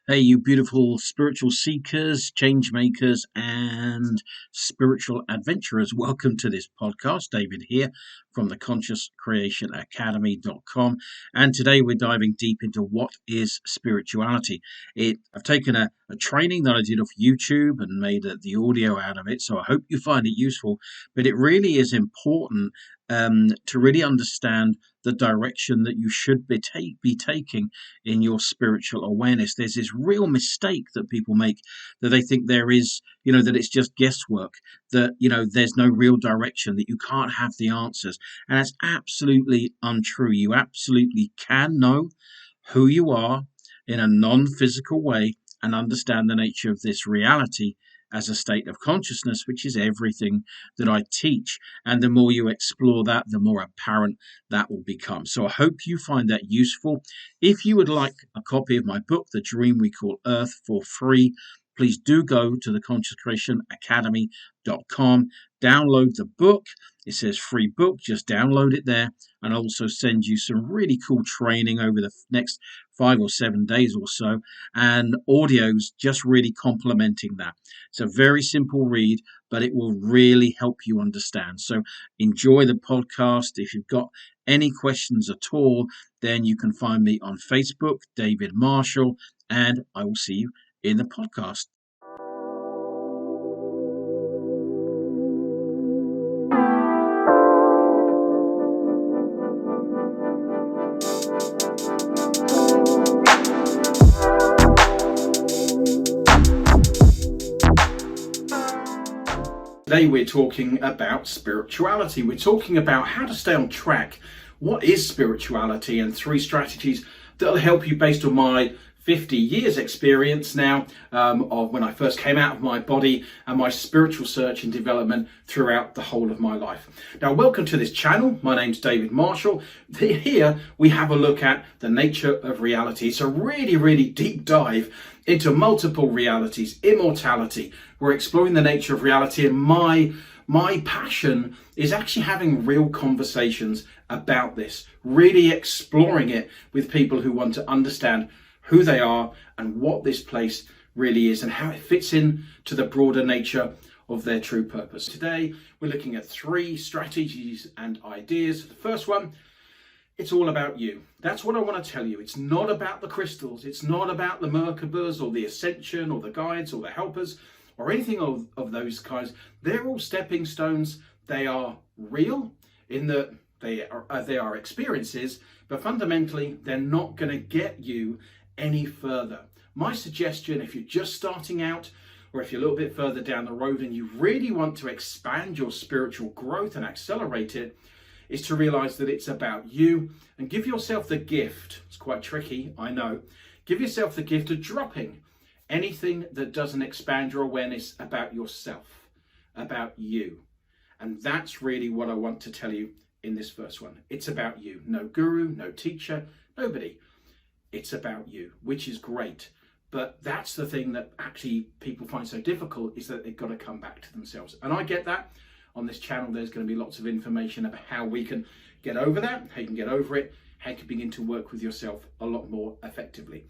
Hey, you beautiful spiritual seekers, change makers, and spiritual adventurers. Welcome to this podcast. David here from the Conscious Creation Academy.com. And today we're diving deep into what is spirituality. I've taken a training that I did off YouTube and made the audio out of it. So I hope you find it useful. But it really is important to really understand the direction that you should be taking in your spiritual awareness. There's this real mistake that people make, that they think there is, that it's just guesswork, that, there's no real direction, that you can't have the answers. And that's absolutely untrue. You absolutely can know who you are in a non-physical way and understand the nature of this reality as a state of consciousness, which is everything that I teach. And the more you explore that, the more apparent that will become. So I hope you find that useful. If you would like a copy of my book, The Dream We Call Earth, for free, please do go to the Conscious Creation Academy.com. Download the book. It says free book. Just download it there. And I'll also send you some really cool training over the next 5 or 7 days or so, and audios just really complementing that. It's a very simple read, but it will really help you understand. So enjoy the podcast. If you've got any questions at all, then you can find me on Facebook, David Marshall, and I will see you in the podcast. Today we're talking about spirituality. We're talking about how to stay on track. What is spirituality, and 3 strategies that will help you based on my 50 years experience now of when I first came out of my body and my spiritual search and development throughout the whole of my life. Now, welcome to this channel. My name's David Marshall. Here we have a look at the nature of reality. It's a really, really deep dive into multiple realities, immortality. We're exploring the nature of reality, and my passion is actually having real conversations about this, really exploring it with people who want to understand who they are and what this place really is and how it fits in to the broader nature of their true purpose. Today, we're looking at 3 strategies and ideas. The first one, it's all about you. That's what I want to tell you. It's not about the crystals. It's not about the Merkabas or the Ascension or the guides or the helpers or anything of those kinds. They're all stepping stones. They are real in that they are experiences, but fundamentally, they're not going to get you any further. My suggestion, if you're just starting out, or if you're a little bit further down the road and you really want to expand your spiritual growth and accelerate it, is to realize that it's about you, and give yourself the gift. It's quite tricky, I know. Give yourself the gift of dropping anything that doesn't expand your awareness about yourself, about you. And that's really what I want to tell you in this first one. It's about you. No guru, no teacher, nobody. It's about you, which is great. But that's the thing that actually people find so difficult, is that they've got to come back to themselves. And I get that. On this channel, there's going to be lots of information about how we can get over that, how you can get over it, how you can begin to work with yourself a lot more effectively.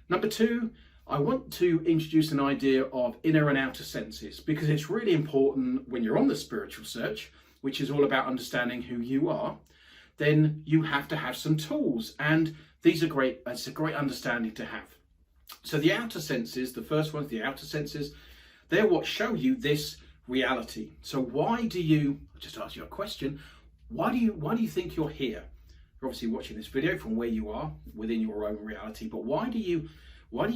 Number 2, I want to introduce an idea of inner and outer senses, because it's really important when you're on the spiritual search, which is all about understanding who you are. Then you have to have some tools, and these are great. It's a great understanding to have. So the outer senses, the first one's the outer senses, they're what show you this reality. So why do you, I'll just ask you a question, why do you think you're here? You're obviously watching this video from where you are within your own reality, but why do you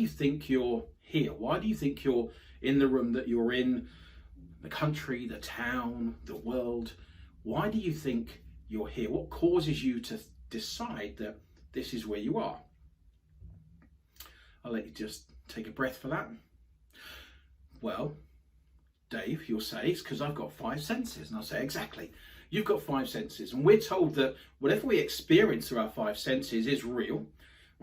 think you're here? Why do you think you're in the room that you're in, the country, the town, the world? Why do you think you're here? What causes you to decide that this is where you are? I'll let you just take a breath for that. Well, Dave, you'll say, it's because I've got 5 senses. And I'll say, exactly. You've got 5 senses. And we're told that whatever we experience through our 5 senses is real,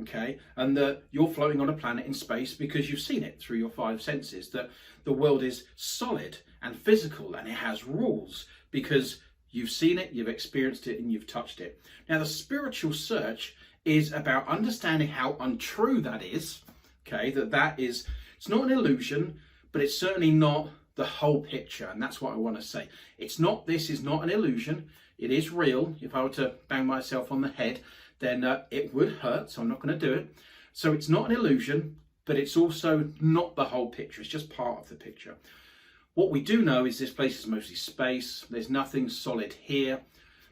okay? And that you're floating on a planet in space because you've seen it through your 5 senses. That the world is solid and physical and it has rules because you've seen it, you've experienced it, and you've touched it. Now, the spiritual search is about understanding how untrue that is, Okay, it's not an illusion, but it's certainly not the whole picture. And that's what I want to say. This is not an illusion. It is real. If I were to bang myself on the head, then it would hurt. So I'm not going to do it. So it's not an illusion, but it's also not the whole picture. It's just part of the picture. What we do know is this place is mostly space. There's nothing solid here.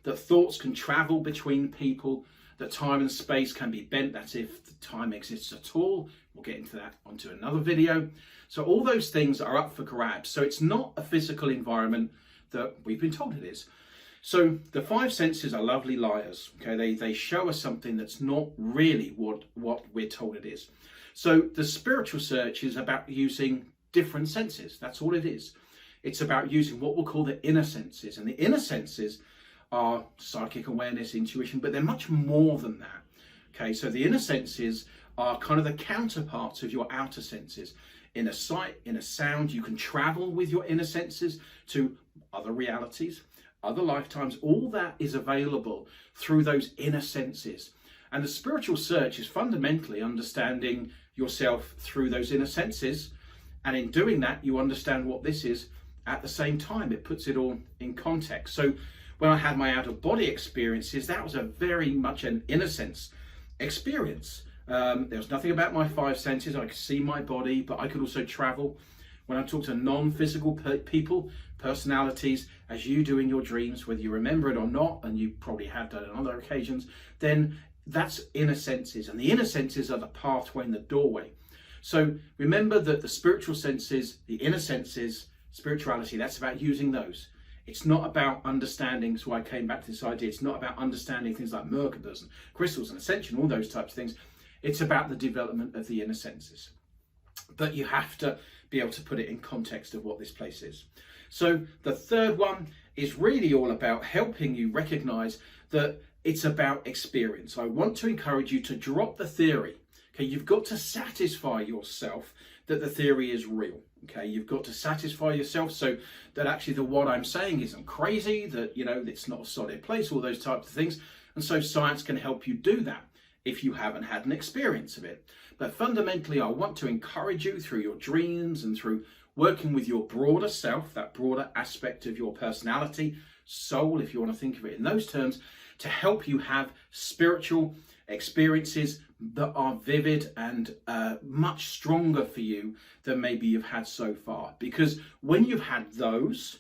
That thoughts can travel between people. That time and space can be bent. That's if the time exists at all. We'll get into that onto another video. So all those things are up for grabs. So it's not a physical environment that we've been told it is. So the five senses are lovely liars. Okay, they show us something that's not really what we're told it is. So the spiritual search is about using different senses. That's all it is. It's about using what we'll call the inner senses. And the inner senses are psychic awareness, intuition, but they're much more than that. Okay, so the inner senses are kind of the counterparts of your outer senses. Inner sight, inner sound, you can travel with your inner senses to other realities, other lifetimes. All that is available through those inner senses. And the spiritual search is fundamentally understanding yourself through those inner senses. And in doing that, you understand what this is at the same time. It puts it all in context. So when I had my out-of-body experiences, that was a very much an inner sense experience. There was nothing about my five senses. I could see my body, but I could also travel. When I talk to non-physical people, personalities, as you do in your dreams, whether you remember it or not, and you probably have done it on other occasions, then that's inner senses. And the inner senses are the pathway and the doorway. So remember that the spiritual senses, the inner senses, spirituality, that's about using those. It's not about understanding, so I came back to this idea, it's not about understanding things like Merkabas and crystals and ascension, all those types of things. It's about the development of the inner senses. But you have to be able to put it in context of what this place is. So the third one is really all about helping you recognize that it's about experience. I want to encourage you to drop the theory. Okay, you've got to satisfy yourself that the theory is real. Okay, you've got to satisfy yourself so that actually what I'm saying isn't crazy, that, it's not a solid place, all those types of things. And so science can help you do that if you haven't had an experience of it. But fundamentally, I want to encourage you through your dreams and through working with your broader self, that broader aspect of your personality, soul, if you want to think of it in those terms, to help you have spiritual experiences that are vivid and much stronger for you than maybe you've had so far. Because when you've had those,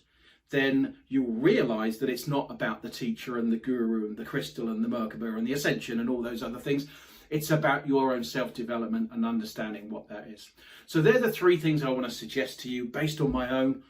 then you'll realize that it's not about the teacher and the guru and the crystal and the Merkaba and the ascension and all those other things. It's about your own self-development and understanding what that is. So they're the three things I want to suggest to you based on my own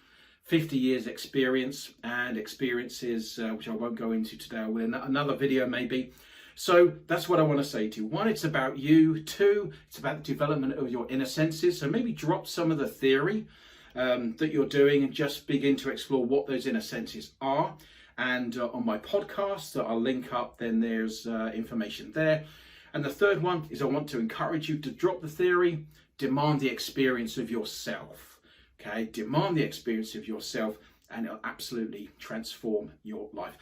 50 years experience and experiences, which I won't go into today. I will in another video maybe. So that's what I want to say to you. One, it's about you. Two, it's about the development of your inner senses. So maybe drop some of the theory that you're doing and just begin to explore what those inner senses are. And on my podcast that I'll link up, then there's information there. And the third one is I want to encourage you to drop the theory, demand the experience of yourself. Okay, demand the experience of yourself and it'll absolutely transform your life.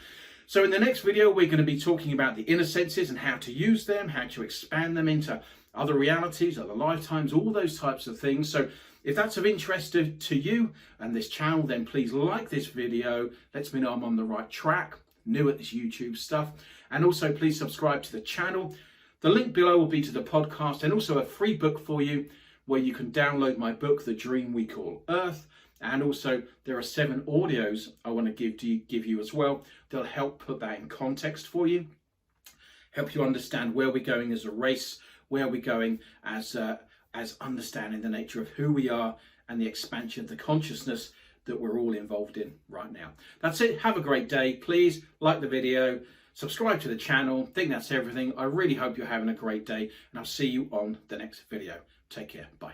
So in the next video, we're going to be talking about the inner senses and how to use them, how to expand them into other realities, other lifetimes, all those types of things. So if that's of interest to you and this channel, then please like this video. Lets me know I'm on the right track, new at this YouTube stuff. And also please subscribe to the channel. The link below will be to the podcast and also a free book for you where you can download my book, The Dream We Call Earth. And also there are 7 audios I want to give you as well. They'll help put that in context for you, help you understand where we're going as a race, where we're going as understanding the nature of who we are and the expansion of the consciousness that we're all involved in right now. That's it. Have a great day. Please like the video, subscribe to the channel. I think that's everything. I really hope you're having a great day and I'll see you on the next video. Take care. Bye.